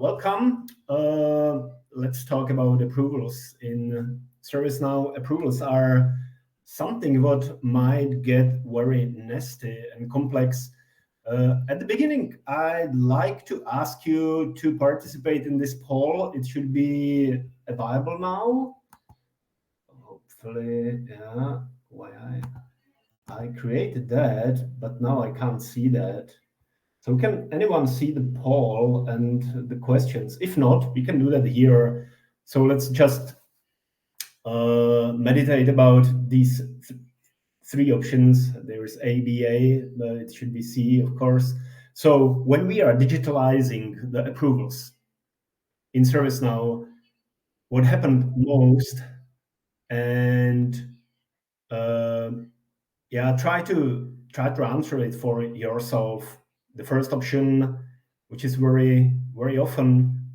Welcome. Let's talk about approvals. In ServiceNow, approvals are something what might get very nasty and complex. At the beginning, I'd like to ask you to participate in this poll. It should be available now. Hopefully, yeah. Why I created that, but now I can't see that. So can anyone see the poll and the questions? If not, we can do that here. So let's just meditate about these three options. There is A, B, A, but it should be C, of course. So when we are digitalizing the approvals in ServiceNow, what happened most, and try to answer it for yourself. The first option, which is very often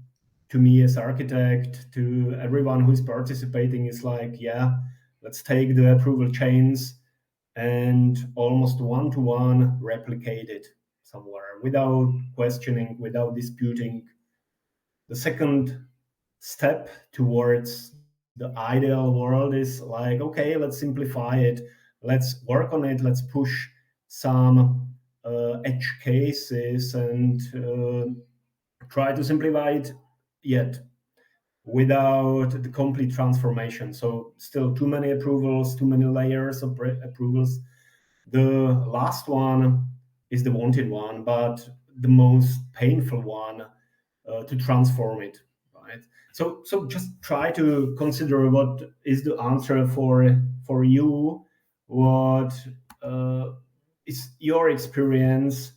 to me as architect, to everyone who's participating, is like, yeah, let's take the approval chains and almost one-to-one replicate it somewhere without questioning, without disputing. The second step towards the ideal world is like, okay, let's simplify it, let's work on it, let's push some edge cases and try to simplify it, yet without the complete transformation. So still too many approvals, too many layers of approvals. The last one is the wanted one, but the most painful one to transform it, right? So just try to consider what is the answer for you. What is your experience?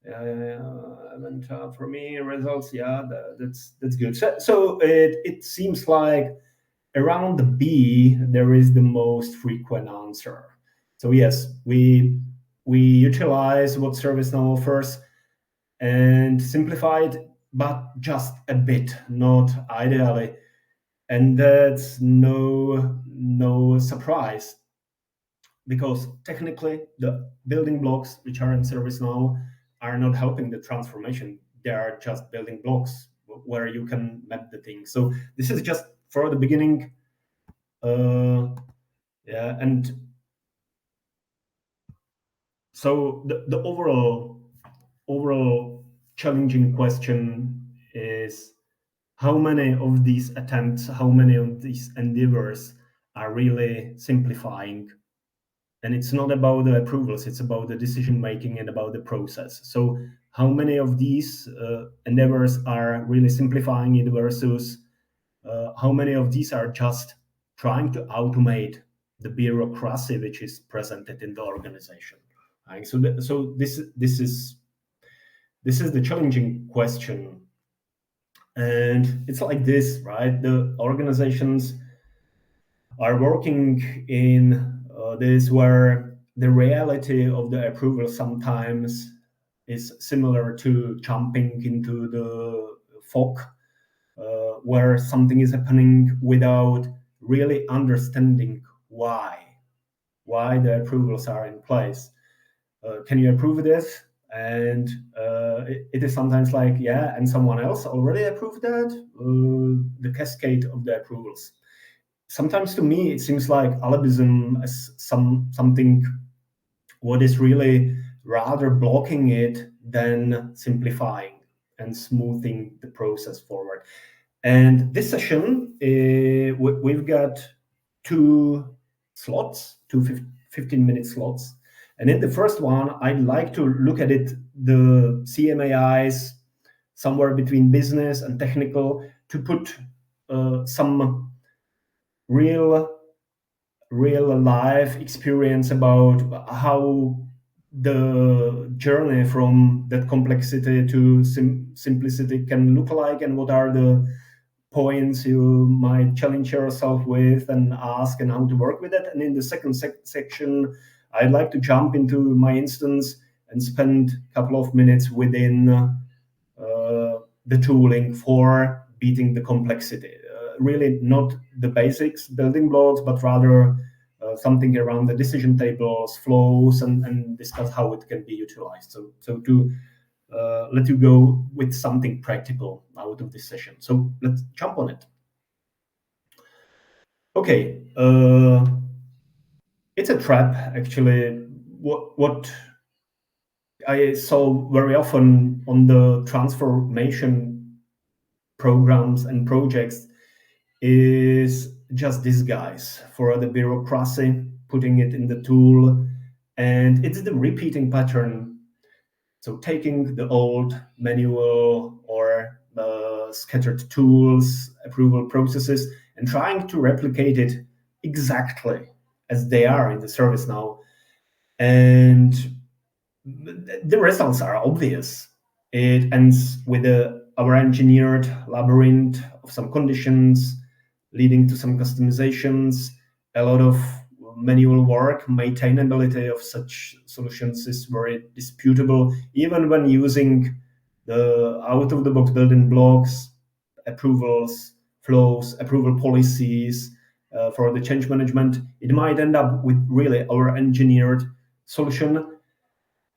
For me, results. Yeah, that's good. So it seems like around the B there is the most frequent answer. So yes, we utilize what ServiceNow offers and simplify it, but just a bit, not ideally. And that's no surprise, because technically the building blocks which are in ServiceNow are not helping the transformation. They are just building blocks where you can map the thing. So this is just for the beginning. And so the overall challenging question is, how many of these attempts, how many of these endeavors are really simplifying? And it's not about the approvals, it's about the decision making and about the process. So how many of these endeavors are really simplifying it versus how many of these are just trying to automate the bureaucracy which is presented in the organization? Right? So this is the challenging question. And it's like this, right? The organizations are working in this where the reality of the approval sometimes is similar to jumping into the fog, where something is happening without really understanding why the approvals are in place. Can you approve this? And it is sometimes like, yeah, and someone else already approved that. The cascade of the approvals. Sometimes to me it seems like alibism as something what is really rather blocking it than simplifying and smoothing the process forward. And this session, we've got two slots, 15-minute slots. And in the first one, I'd like to look at it, the CMAIs, somewhere between business and technical, to put some real life experience about how the journey from that complexity to simplicity can look like, and what are the points you might challenge yourself with and ask, and how to work with it. And in the second section, I'd like to jump into my instance and spend a couple of minutes within the tooling for beating the complexity. Really not the basics, building blocks, but rather something around the decision tables, flows, and discuss how it can be utilized. So to let you go with something practical, out of this session. So let's jump on it. Okay, it's a trap actually. What I saw very often on the transformation programs and projects is just disguise for the bureaucracy, putting it in the tool, and it's the repeating pattern. So taking the old manual or scattered tools, approval processes, and trying to replicate it exactly as they are in the service now. And the results are obvious. It ends with our engineered labyrinth of some conditions, leading to some customizations, a lot of manual work. Maintainability of such solutions is very disputable, even when using the out-of-the-box building blocks, approvals, flows, approval policies for the change management. It might end up with really our engineered solution,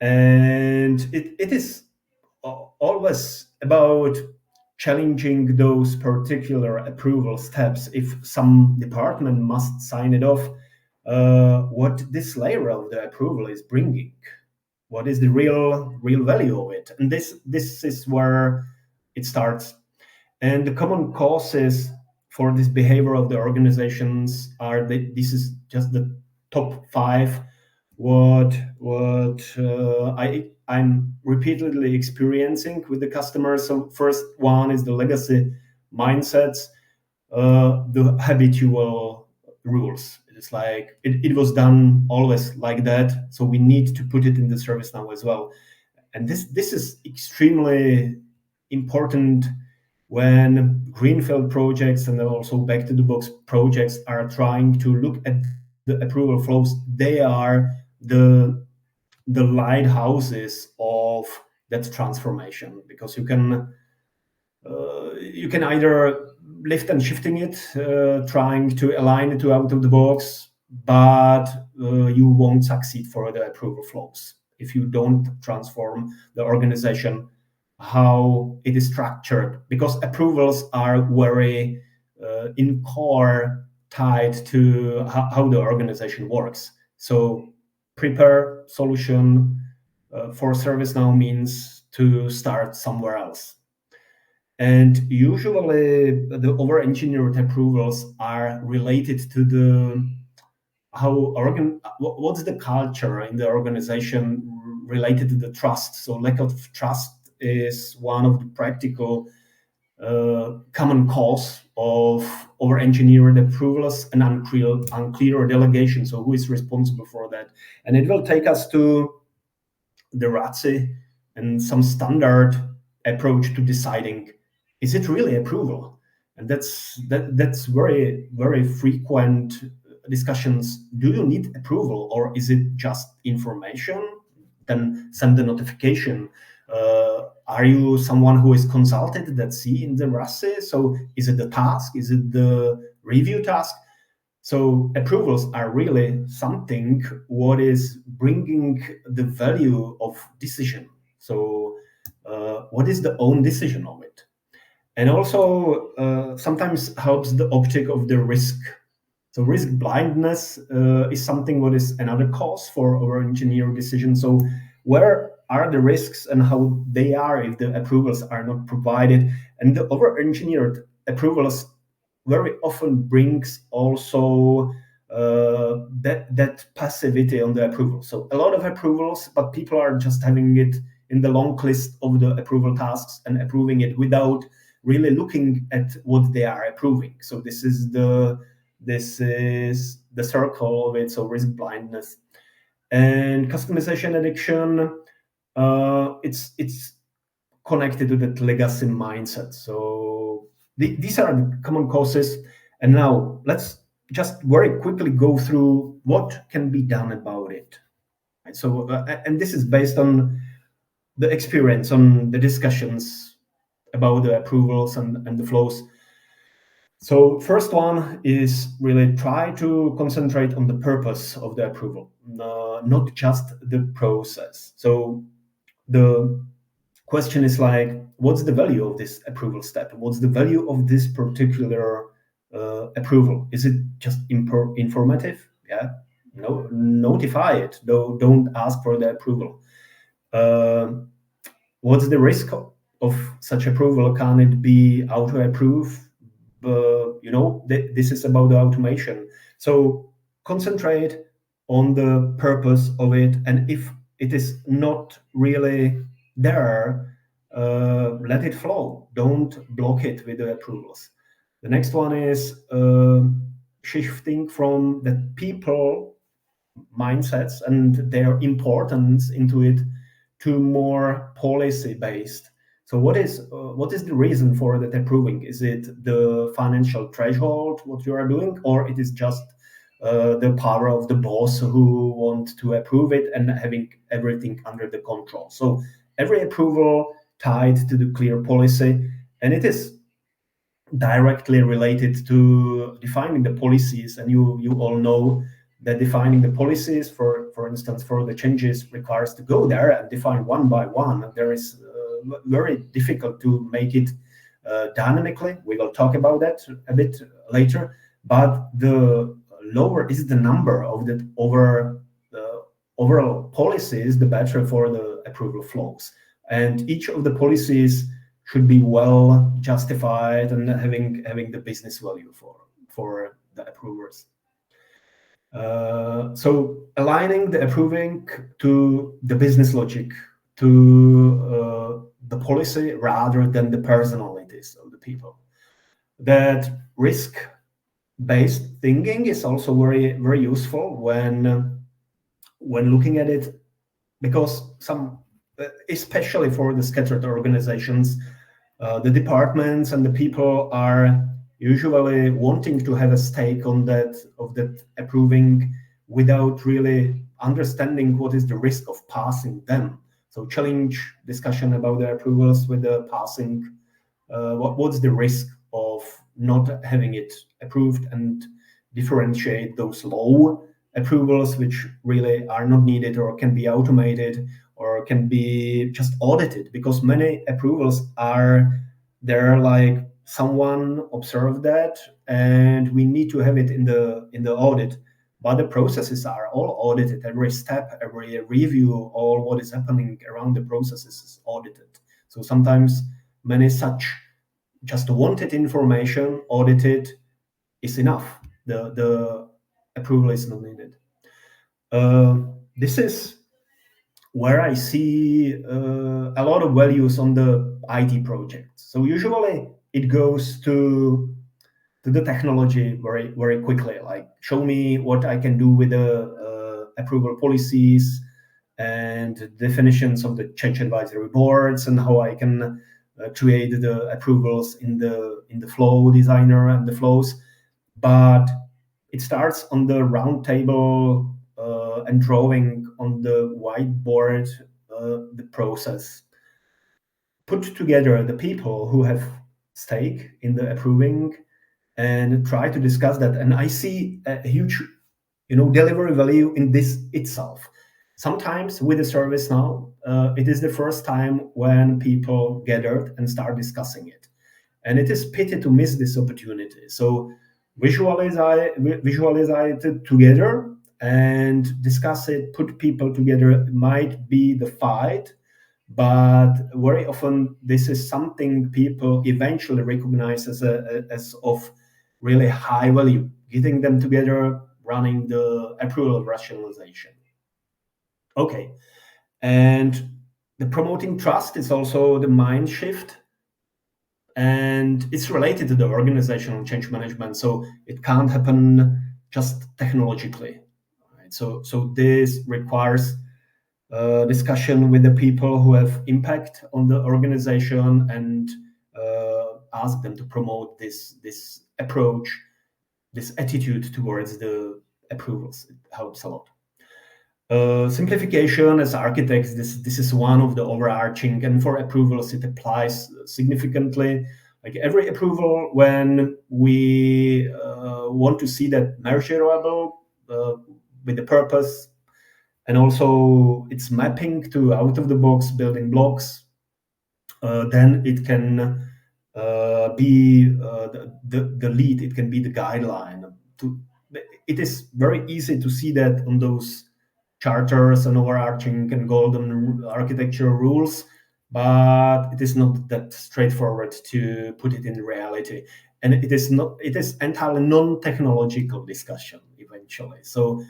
and it is always about challenging those particular approval steps. If some department must sign it off, what this layer of the approval is bringing, what is the real value of it, and this is where it starts. And the common causes for this behavior of the organizations are that this is just the top 5 what I'm repeatedly experiencing with the customers. So first one is the legacy mindsets, the habitual rules. It's like it was done always like that, so we need to put it in the service now as well. And this is extremely important when greenfield projects and also back to the box projects are trying to look at the approval flows. They are the lighthouses of that transformation, because you can either lift and shifting it, trying to align it to out of the box, but you won't succeed for the approval flows if you don't transform the organization, how it is structured, because approvals are very in core tied to how the organization works. So prepare solution for ServiceNow means to start somewhere else. And usually the over-engineered approvals are related to the what's the culture in the organization related to the trust. So lack of trust is one of the practical common cause of over-engineered approvals and unclear delegation. So who is responsible for that? And it will take us to the RATSI and some standard approach to deciding, is it really approval? And that's very frequent discussions. Do you need approval, or is it just information? Then send the notification. Are you someone who is consulted that see in the RASI? So is it the task? Is it the review task? So approvals are really something what is bringing the value of decision. So what is the own decision of it? And also sometimes helps the optic of the risk. So risk blindness is something what is another cause for our engineer decision. So where are the risks and how they are if the approvals are not provided? And the over-engineered approvals very often brings also that passivity on the approval. So a lot of approvals, but people are just having it in the long list of the approval tasks and approving it without really looking at what they are approving. So this is the circle of it. So risk blindness and customization addiction. It's connected to that legacy mindset. So these are the common causes. And now let's just very quickly go through what can be done about it. So, and this is based on the experience, on the discussions about the approvals and the flows. So first one is really try to concentrate on the purpose of the approval, not just the process. So the Question is like, what's the value of this approval step? What's the value of this particular approval? Is it just informative? Yeah, no, notify it. Though, don't ask for the approval. Um what's the risk of such approval? Can it be auto approve? This is about the automation. So concentrate on the purpose of it, and if it is not really there, let it flow. Don't block it with the approvals. The next one is shifting from the people mindsets and their importance into it to more policy based. So what is the reason for that approving? Is it the financial threshold what you are doing, or it is just the power of the boss who want to approve it and having everything under the control? So every approval tied to the clear policy, and it is directly related to defining the policies. And you all know that defining the policies, for instance, for the changes, requires to go there and define one by one. There is very difficult to make it dynamically. We will talk about that a bit later. But the lower is the number of the overall policies, the better for the approval flows. And each of the policies should be well justified and having the business value for the approvers. So aligning the approving to the business logic, to the policy rather than the personalities of the people. That risk-based thinking is also very very useful when looking at it, because especially for the scattered organizations, the departments and the people are usually wanting to have a stake on that approving without really understanding what is the risk of passing them. So challenge discussion about the approvals with the passing. What's the risk of not having it approved, and differentiate those low approvals which really are not needed or can be automated or can be just audited, because many approvals are there like someone observed that and we need to have it in the audit, but the processes are all audited. Every step, every review, all what is happening around the processes is audited. So sometimes many such just wanted information audited is enough. The approval is not needed. This is where I see a lot of values on the IT projects. So usually it goes to the technology very very quickly. Like, show me what I can do with the approval policies and definitions of the change advisory boards, and how I can create the approvals in the flow designer and the flows. But it starts on the round table and drawing on the whiteboard the process. Put together the people who have stake in the approving and try to discuss that. And I see a huge, delivery value in this itself. Sometimes with the service now, it is the first time when people gathered and start discussing it, and it is pity to miss this opportunity. So visualize it together and discuss it. Put people together. It might be the fight, but very often this is something people eventually recognize as of really high value. Getting them together, running the approval rationalization. Okay, and the promoting trust is also the mind shift, and it's related to the organizational change management. So it can't happen just technologically, right? So this requires discussion with the people who have impact on the organization, and ask them to promote this approach, this attitude towards the approvals. It helps a lot. Simplification as architects, this is one of the overarching, and for approvals it applies significantly. Like every approval, when we want to see that measurable with the purpose, and also it's mapping to out of the box building blocks, then it can be the lead, it can be the guideline. It is very easy to see that on those charters and overarching and golden architecture rules, but it is not that straightforward to put it in reality. And it is not, it is entirely non-technological discussion eventually. So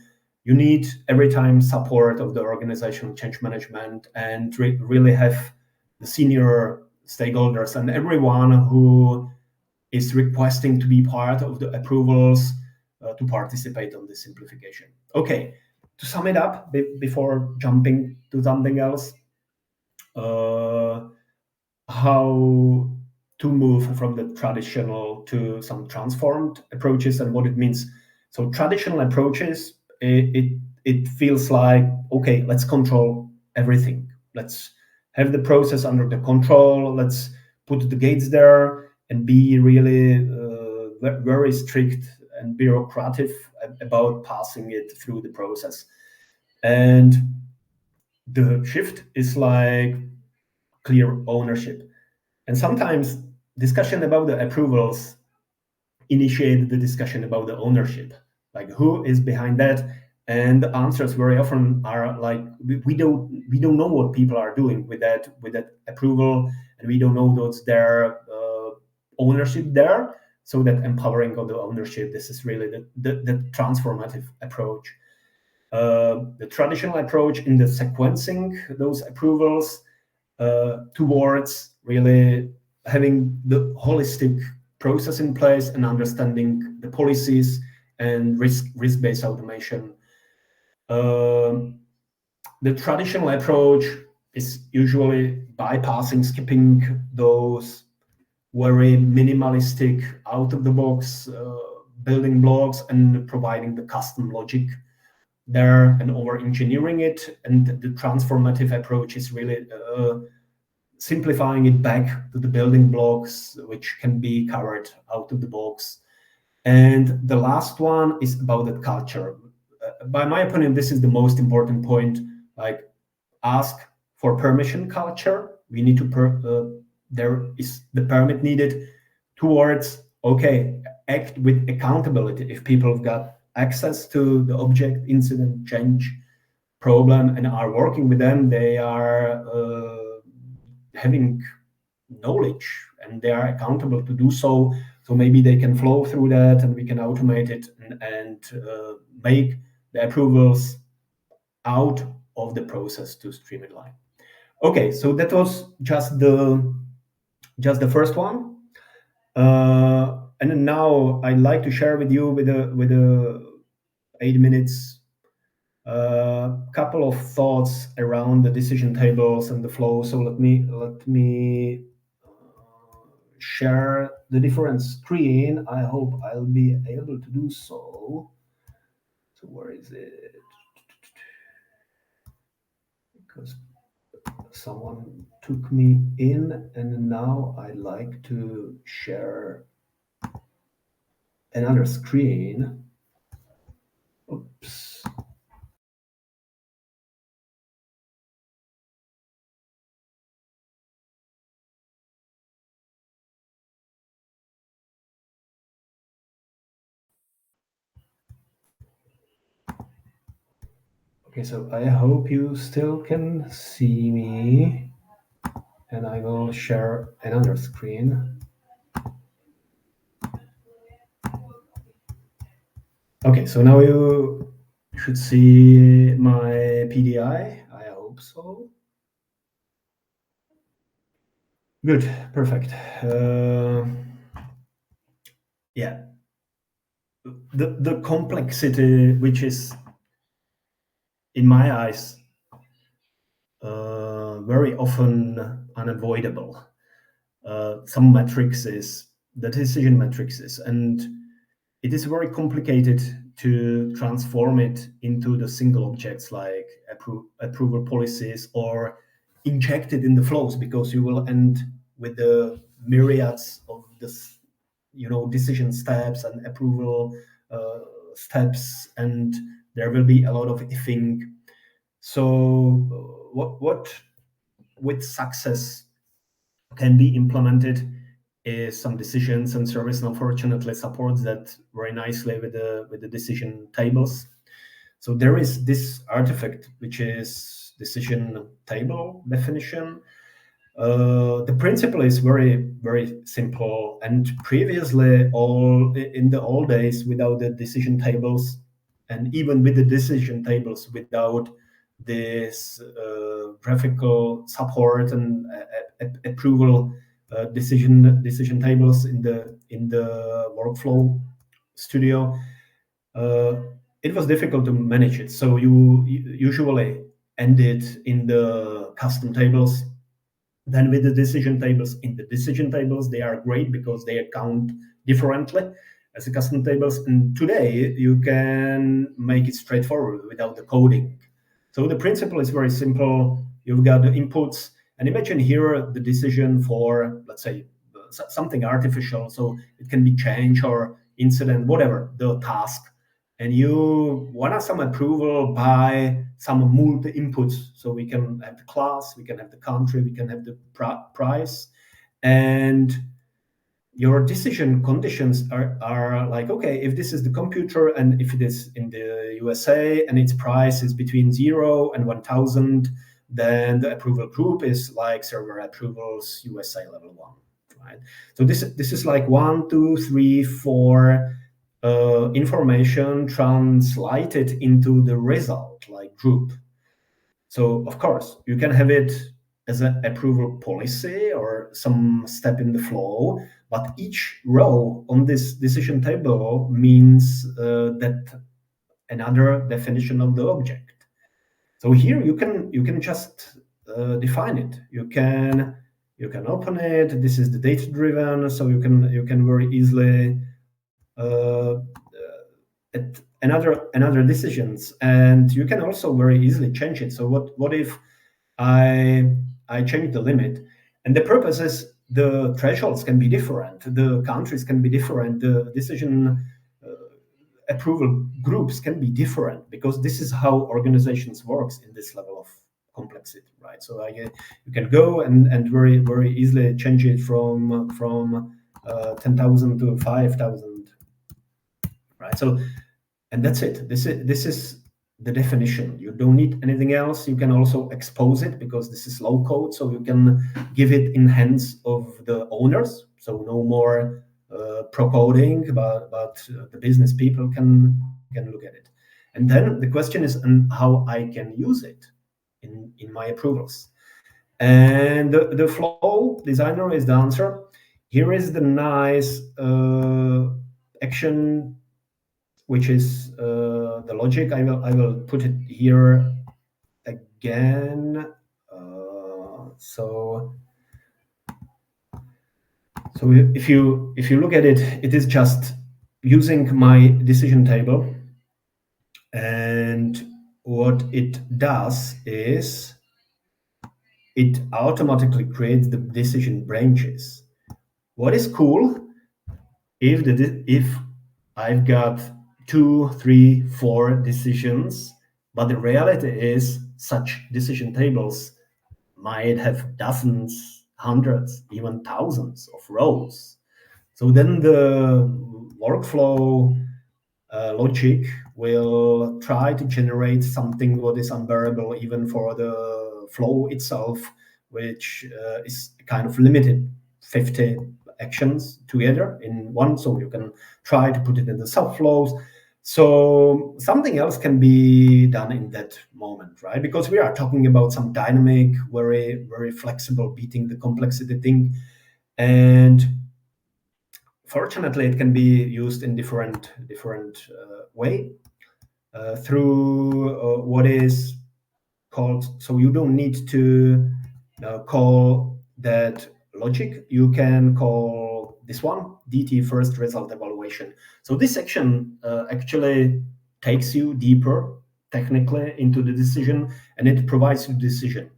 you need every time support of the organizational change management and really have the senior stakeholders and everyone who is requesting to be part of the approvals to participate on the simplification. Okay, to sum it up before jumping to something else, uh, how to move from the traditional to some transformed approaches and what it means. So traditional approaches, it feels like, okay, let's control everything. Let's have the process under the control. Let's put the gates there and be really very strict and bureaucratic about passing it through the process. And the shift is like clear ownership. And sometimes discussion about the approvals initiate the discussion about the ownership, like who is behind that. And the answers very often are like we don't know what people are doing with that approval, and we don't know what's their ownership there. So that empowering of the ownership, this is really the transformative approach. The traditional approach in the sequencing those approvals towards really having the holistic process in place and understanding the policies and risk-based automation. Um, the traditional approach is usually bypassing, skipping those very minimalistic, out of the box building blocks and providing the custom logic there and over engineering it. And the transformative approach is really simplifying it back to the building blocks, which can be covered out of the box. And the last one is about the culture. By my opinion, this is the most important point. Like, ask for permission culture. We need to, there is the permit needed towards, okay, act with accountability. If people have got access to the object, incident, change, problem, and are working with them, they are having knowledge and they are accountable to do so. So maybe they can flow through that and we can automate it and make the approvals out of the process to streamline. Okay, so that was just the first one. And now I'd like to share with you with 8 minutes couple of thoughts around the decision tables and the flow. So let me share the different screen. I hope I'll be able to do so. So where is it? Because someone took me in, and now I'd like to share another screen. Oops. Okay, so I hope you still can see me, and I will share another screen. Okay, so now you should see my PDI. I hope so. Good, perfect. Yeah, the complexity, which is in my eyes very often unavoidable. Some matrices, the decision matrices, and it is very complicated to transform it into the single objects like approval policies or inject it in the flows, because you will end with the myriads of this, decision steps and approval steps, and there will be a lot of ifing. So what with success can be implemented is some decisions, and service unfortunately supports that very nicely with the decision tables. So there is this artifact which is decision table definition. The principle is very simple, and previously, all in the old days, without the decision tables, and even with the decision tables without this graphical support and approval decision tables in the workflow studio, uh, it was difficult to manage it. So you usually ended in the custom tables. Then with the decision tables, in the decision tables, they are great because they account differently as the custom tables. And today you can make it straightforward without the coding. So the principle is very simple. You've got the inputs, and imagine here the decision for, let's say, something artificial. So it can be change or incident, whatever the task. And you want some approval by some multi inputs. So we can have the class, we can have the country, we can have the price, and your decision conditions are like, okay, if this is the computer and if it is in the USA and its price is between 0 and 1000, then the approval group is like server approvals USA level 1, right? So this is like 1, 2, 3, 4 information translated into the result, like group. So of course you can have it as an approval policy or some step in the flow, but each row on this decision table means that another definition of the object. So here you can just define it. You can open it. This is the data driven, so you can very easily at another decisions, and you can also very easily change it. So what if I change the limit, and the purpose is the thresholds can be different, the countries can be different, the decision approval groups can be different, because this is how organizations works in this level of complexity, right? So you can go and very easily change it from 10,000 to 5,000, right? So, and that's it. This is the definition. You don't need anything else. You can also expose it because this is low code, so you can give it in hands of the owners. So no more pro coding, but the business people can look at it. And then the question is, how I can use it in my approvals. And the flow designer is the answer. Here is the nice action, which is the logic. I will put it here again. So if you look at it, it is just using my decision table, and what it does is it automatically creates the decision branches. What is cool, if I've got 2, 3, 4 decisions, but the reality is such decision tables might have dozens, hundreds, even thousands of rows. So then the workflow logic will try to generate something what is unbearable even for the flow itself, which is kind of limited, 50 actions together in one. So you can try to put it in the subflows. So something else can be done in that moment, right? Because we are talking about some dynamic, very flexible, beating the complexity thing. And fortunately, it can be used in different way through what is called. So you don't need to call that logic. You can call this one DT first result evaluation. So this section actually takes you deeper technically into the decision, and it provides you decision.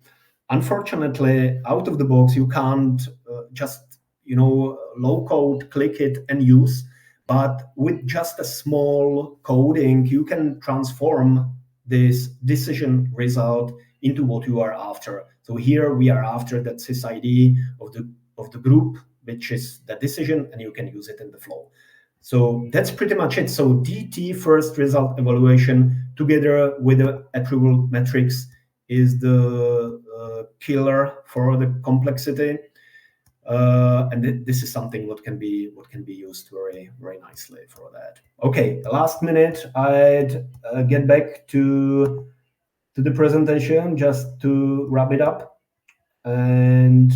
Unfortunately, out of the box, you can't just low code, click it and use. But with just a small coding, you can transform this decision result into what you are after. So here we are after that sysid of the of the group, which is the decision, and you can use it in the flow. So that's pretty much it. So DT, first result evaluation, together with the approval metrics, is the killer for the complexity. And this is something what can be used very, very nicely for that. Okay, the last minute, I'd get back to the presentation just to wrap it up. And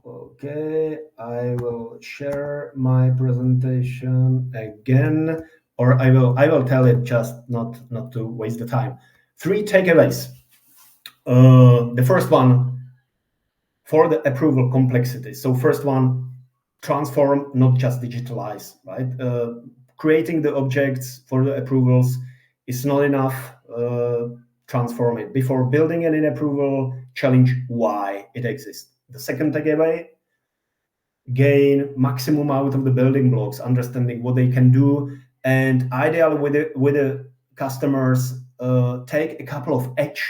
okay, I will share my presentation again, or I will tell it just not to waste the time. 3 takeaways. The first one, for the approval complexity. So first one, transform, not just digitalize, right? Creating the objects for the approvals is not enough. Transform it. Before building an approval, challenge why it exists. The second takeaway, gain maximum out of the building blocks, understanding what they can do, and ideally with the customers, take a couple of edge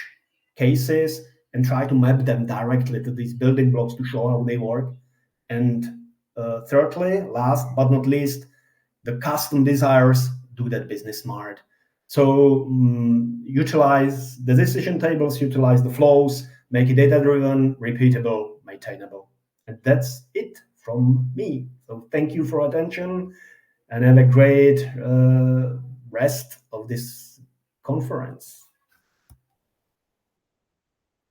cases and try to map them directly to these building blocks to show how they work. And thirdly, last but not least, the custom desires, do that business smart. So utilize the decision tables, utilize the flows, make it data-driven, repeatable, maintainable. And that's it from me. So thank you for attention, and have a great rest of this conference.